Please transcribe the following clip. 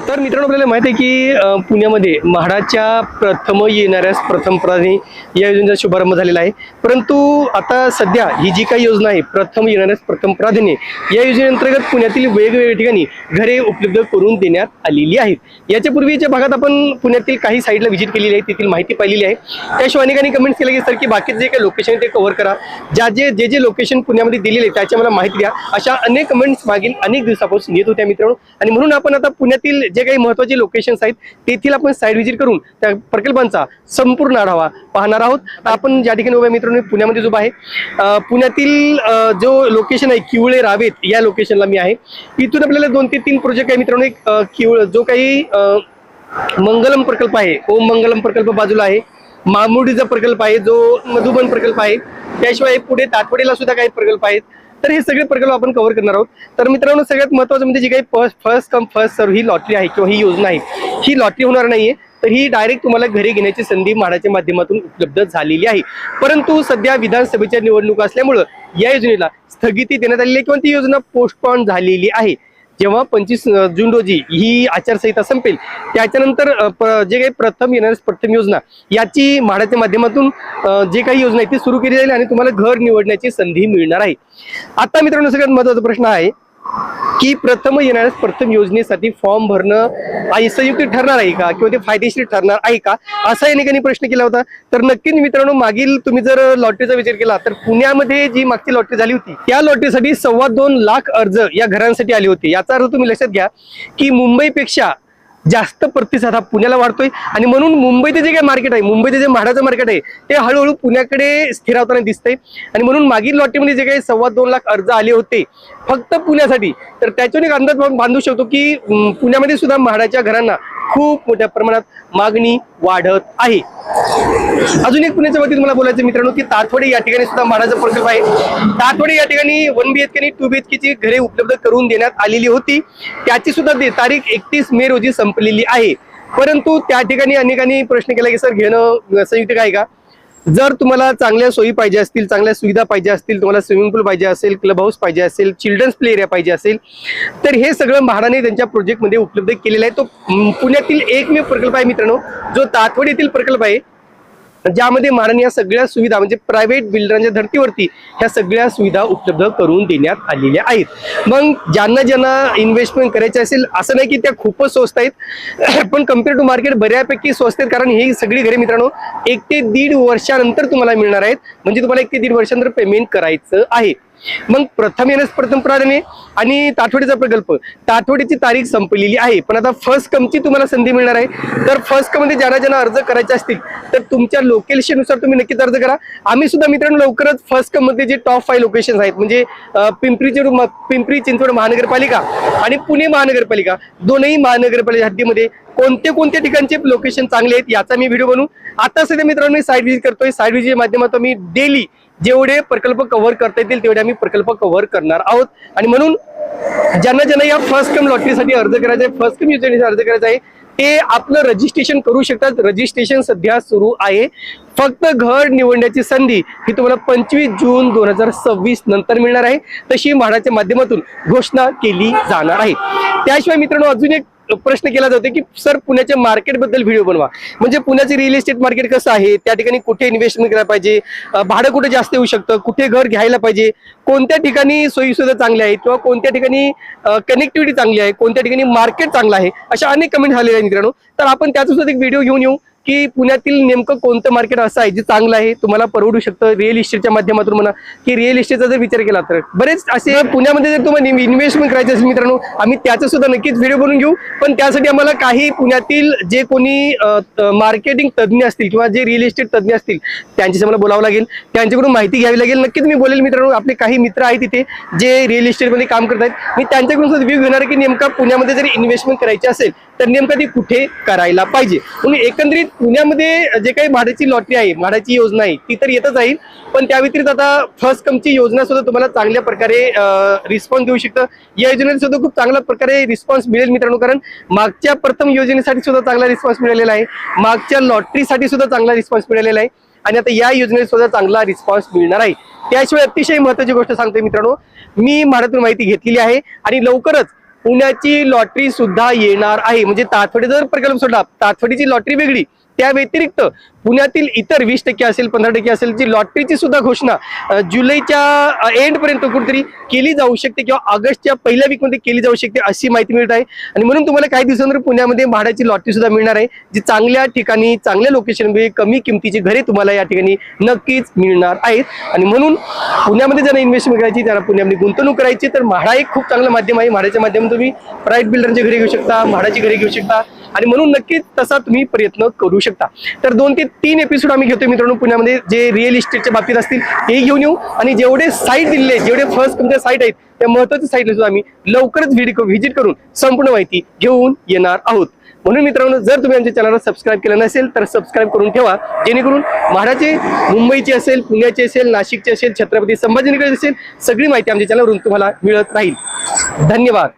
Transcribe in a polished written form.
तर मित्रांनो आपल्याला माहिती आहे की पुण्यामध्ये म्हाडाच्या प्रथम येणाऱ्यास प्रथम प्राधान्य या योजनेचा शुभारंभ झालेला आहे। परंतु आता सध्या ही जी काही योजना आहे प्रथम येणाऱ्यास प्रथम प्राधान्य या योजनेअंतर्गत पुण्यातील वेगवेगळ्या ठिकाणी घरे उपलब्ध करून देण्यात आलेली आहेत। याच्या पूर्वीच्या भागात आपण पुण्यातील काही साईडला व्हिजिट केलेली आहे, तेथील माहिती पाहिलेली आहे। त्याशिवाय अनेकांनी कमेंट्स केले की सर की बाकीचे जे काही लोकेशन आहे ते कव्हर करा, जे लोकेशन पुण्यामध्ये दिलेले त्याची मला माहिती द्या, अशा अनेक कमेंट्स मागील अनेक दिवसापासून येत होत्या मित्रांनो। आणि म्हणून आपण आता पुण्यातील जे काही महत्त्वाचे लोकेशन्स आहेत तेथील आपण साइड व्हिजिट करून त्या प्रकल्पांचा संपूर्ण आढावा पाहणार आहोत। आपण ज्या ठिकाणी उभे मित्रांनो पुण्यामध्ये जो आहे पुण्यातील जो लोकेशन आहे किवळे रावेत या लोकेशनला मी आहे। इथून आपल्याला 2 ते 3 प्रोजेक्ट आहे मित्रांनो। एक किवळ जो काही मंगलम प्रकल्प आहे, ओम मंगलम प्रकल्प बाजूला आहे, मामुडीचा प्रकल्प आहे जो मधुबन प्रकल्प आहे, त्याशिवाय पुढे ताटवाडीला सुद्धा काही प्रकल्प आहेत। तर हे सगळे प्रकल्प आपण कव्हर करणार आहोत। तर मित्रांनो सगळ्यात महत्त्वाचं म्हणजे जी काही फर्स्ट कम फर्स्ट सर्व ही लॉटरी आहे किंवा ही योजना आहे, ही लॉटरी होणार नाहीये, तर ही डायरेक्ट तुम्हाला घरी घेण्याची संधी म्हाडाच्या माध्यमातून उपलब्ध झालेली आहे। परंतु सध्या विधानसभेच्या निवडणुका असल्यामुळे या योजनेला स्थगिती देण्यात आलेली आहे किंवा ती योजना पोस्टपोन झालेली आहे। जेव्हा 25 जून रोजी ही आचारसंहिता संपेल त्याच्यानंतर जे काही प्रथम येणाऱ्यास प्रथम योजना याची म्हाडाच्या माध्यमातून जे काही योजना आहे ती सुरू केली जाईल आणि तुम्हाला घर निवडण्याची संधी मिळणार आहे। आता मित्रांनो सगळ्यात महत्त्वाचा प्रश्न आहे की प्रथम येणाऱ्यास प्रथम योजनेसाठी फॉर्म भरणं संयुक्त ठरणार आहे का किंवा ते फायदेशीर ठरणार आहे का, असा अनेकांनी प्रश्न केला होता। तर नक्कीच मित्रांनो मागील तुम्ही जर लॉटरीचा विचार केला तर पुण्यामध्ये जी मागची लॉटरी झाली होती त्या लॉटरीसाठी 2.25 लाख अर्ज या घरांसाठी आले होते। याचा अर्थ तुम्ही लक्षात घ्या की मुंबईपेक्षा जास्त प्रतिसाद हा पुण्याला वाढतोय आणि म्हणून मुंबईचे जे काही मार्केट आहे, मुंबईचे जे म्हाडाचं मार्केट आहे ते हळूहळू पुण्याकडे स्थिरावताना दिसतंय। आणि म्हणून मागील लॉटरीमध्ये जे काही 2.25 लाख अर्ज आले होते फक्त पुण्यासाठी, तर त्याच्यावर एक अंदाज बांधू शकतो की पुण्यामध्ये सुद्धा म्हाडाच्या घरांना खूप मोठ्या प्रमाणात मागणी वाढत आहे। अजून एक पुण्याच्या बाबतीत मला बोलायचं मित्रांनो की ताटवाडी या ठिकाणी सुद्धा म्हाडाचा प्रकल्प आहे। ताटवाडी या ठिकाणी 1 BHK आणि 2 BHK ची घरे उपलब्ध करून देण्यात आलेली होती, त्याची सुद्धा तारीख 31 मे रोजी संपलेली आहे। परंतु त्या ठिकाणी अनेकांनी प्रश्न केला की सर घेणं संयुक्त आहे का? जर तुम्हाला चांगल्या सोयी पाहिजे असतील, चांगल्या सुविधा पाहिजे असतील, तुम्हाला स्विमिंग पूल पाहिजे असेल, क्लब हाऊस पाहिजे असेल, चिल्ड्रन्स प्ले एरिया पाहिजे असेल, तर हे सगळं म्हाडाने त्यांच्या प्रोजेक्टमध्ये उपलब्ध केलेलं आहे। तो पुण्यातील एकमेव प्रकल्प आहे मित्रांनो जो ताटवाडी येथील प्रकल्प आहे, ज्यामध्ये म्हाडाने या सगळ्या सुविधा म्हणजे प्रायव्हेट बिल्डरांच्या धर्तीवरती ह्या सगळ्या सुविधा उपलब्ध करून देण्यात आलेल्या आहेत। मग ज्यांना इन्व्हेस्टमेंट करायचे असेल, असं नाही की त्या खूपच स्वस्त आहेत पण कम्पेअर टू मार्केट बऱ्यापैकी स्वस्त आहेत, कारण ही सगळी घरे मित्रांनो 1 ते 1.5 वर्षानंतर तुम्हाला मिळणार आहेत। म्हणजे तुम्हाला 1 ते 1.5 वर्षानंतर पेमेंट करायचं आहे। मग प्रथम येण्यास प्रथम प्राधान्य आणि ताटवाडीचा प्रकल्प, ताटवाडीची तारीख संपलेली आहे पण आता फर्स्ट कमची तुम्हाला संधी मिळणार आहे। तर फर्स्ट कम मध्ये ज्यांना अर्ज करायचे असतील तर तुमच्या लोकेशननुसार तुम्ही नक्कीच अर्ज करा। आम्ही सुद्धा मित्रांनो लवकरच फर्स्ट कम मध्ये जे टॉप 5 लोकेशन्स आहेत म्हणजे पिंपरी चिंचवड महानगरपालिका आणि पुणे महानगरपालिका, दोनही महानगरपालिका हद्दीमध्ये कोणत्या ठिकाणचे लोकेशन चांगले आहेत याचा मी व्हिडिओ बनवू। आता सध्या मित्रांनो मी साइट व्हिजिट करतोय, साइट व्हिजिटच्या माध्यमातून मी डेली जेवढे प्रकल्प कव्हर करता येतील तेवढे आम्ही प्रकल्प कव्हर करणार आहोत। आणि म्हणून ज्यांना या फर्स्ट कम लॉटरीसाठी अर्ज करायचा आहे, फर्स्ट कम योजनेसाठी अर्ज करायचा आहे, ते आपलं रजिस्ट्रेशन करू शकतात। रजिस्ट्रेशन सध्या सुरू आहे। फक्त घर निवडण्याची संधी ही तुम्हाला 25 जून 2026 नंतर मिळणार आहे, तशी म्हाडाच्या माध्यमातून घोषणा केली जाणार आहे। त्याशिवाय मित्रांनो अजून एक प्रश्न केला जातो की सर पुण्याच्या मार्केट बद्दल व्हिडिओ बनवा, म्हणजे पुण्याचे रिअल इस्टेट मार्केट कसं आहे, त्या ठिकाणी कुठे इन्व्हेस्टमेंट करायला पाहिजे, भाडं कुठे जास्त येऊ शकतं, कुठे घर घ्यायला पाहिजे, कोणत्या ठिकाणी सोयीसुविधा चांगल्या आहेत किंवा कोणत्या ठिकाणी कनेक्टिव्हिटी चांगली आहे, कोणत्या ठिकाणी मार्केट चांगलं आहे, अशा अनेक कमेंट झालेल्या आहेत मित्रांनो। तर आपण त्याचा एक व्हिडिओ घेऊन येऊ की पुण्यातील नेमकं कोणतं मार्केट असं आहे जे चांगलं आहे, तुम्हाला परवडू शकतं रिअल इस्टेटच्या माध्यमातून। म्हणा की रिअल इस्टेटचा जर विचार केला तर बरेच असे पुण्यामध्ये जर तुम्हाला इन्व्हेस्टमेंट करायचे असेल मित्रांनो, आम्ही त्याचं सुद्धा नक्कीच व्हिडिओ बनवून घेऊ। पण त्यासाठी आम्हाला काही पुण्यातील जे कोणी मार्केटिंग तज्ज्ञ असतील किंवा जे रिअल इस्टेट तज्ज्ञ असतील त्यांच्याशी मला बोलावं लागेल, त्यांच्याकडून माहिती घ्यावी लागेल। नक्कीच मी बोलेल मित्रांनो, आपले काही मित्र आहेत तिथे जे रिअल इस्टेटमध्ये काम करत आहेत, मी त्यांच्याकडून सुद्धा व्ह्यू घेणार की नेमका पुण्यामध्ये जर इन्व्हेस्टमेंट करायची असेल तर नेमकं ती कुठे करायला पाहिजे। म्हणून एकंदरीत पुण्यामध्ये जे काही म्हाडाची लॉटरी आहे, म्हाडाची योजना आहे ती तर येतच आहे, पण त्या व्यतिरिक्त आता फर्स्ट कमची योजना सुद्धा तुम्हाला चांगल्या प्रकारे रिस्पॉन्स देऊ शकतं। या योजनेला सुद्धा खूप चांगल्या प्रकारे रिस्पॉन्स मिळेल मित्रांनो, कारण मागच्या प्रथम योजनेसाठी सुद्धा चांगला रिस्पॉन्स मिळालेला आहे, मागच्या लॉटरीसाठी सुद्धा चांगला रिस्पॉन्स मिळालेला आहे आणि आता या योजनेत सुद्धा चांगला रिस्पॉन्स मिळणार आहे। त्याशिवाय अतिशय महत्त्वाची गोष्ट सांगतोय मित्रांनो, मी म्हाडातून माहिती घेतलेली आहे आणि लवकरच पुण्याची लॉटरी सुद्धा येणार आहे. म्हणजे तातडीचा जर प्रकल्प सोडला, तातडीची लॉटरी वेगळी, त्या व्यतिरिक्त पुण्यातील इतर 20% असेल, 15% असेल, जी लॉटरीची सुद्धा घोषणा जुलैच्या एंड पर्यंत कुठेतरी केली जाऊ शकते किंवा ऑगस्टच्या पहिल्या वीकमध्ये केली जाऊ शकते, अशी माहिती मिळत आहे. आणि म्हणून तुम्हाला काही दिवसांनंतर पुण्यामध्ये म्हाडाची लॉटरी सुद्धा मिळणार आहे, जी चांगल्या ठिकाणी, चांगल्या लोकेशनमध्ये कमी किमतीची घरे तुम्हाला या ठिकाणी नक्कीच मिळणार आहेत. आणि म्हणून पुण्यामध्ये ज्यांना इन्व्हेस्टमेंट करायची, त्यांना पुण्यामध्ये गुंतवणूक करायची, तर म्हाडा एक खूप चांगलं माध्यम आहे. म्हाडाच्या माध्यमातून तुम्ही प्रायव्हेट बिल्डरचे घरे घेऊ शकता, म्हाडाची घरे घेऊ शकता, आणि म्हणून नक्कीच तसा तुम्ही प्रयत्न करू शकता. तर 2 ते 3 एपिसोड आम्ही घेतोय मित्रांनो पुण्यामध्ये, जे रिअल इस्टेटच्या बाबतीत असतील ते घेऊन येऊ, आणि जेवढे साईट दिलेले, जेवढे फर्स्ट तुमच्या साईट आहेत, त्या महत्त्वाच्या साईटला सुद्धा आम्ही लवकरच व्हिजिट करून संपूर्ण माहिती घेऊन येणार आहोत. म्हणून मित्रांनो, जर तुम्ही आमच्या चॅनलला सबस्क्राईब केलं नसेल तर सबस्क्राईब करून ठेवा, जेणेकरून म्हाडाचे मुंबईचे असेल, पुण्याचे असेल, नाशिकचे असेल, छत्रपती संभाजीनगरचे असेल, सगळी माहिती आमच्या चॅनलवरून तुम्हाला मिळत राहील. धन्यवाद.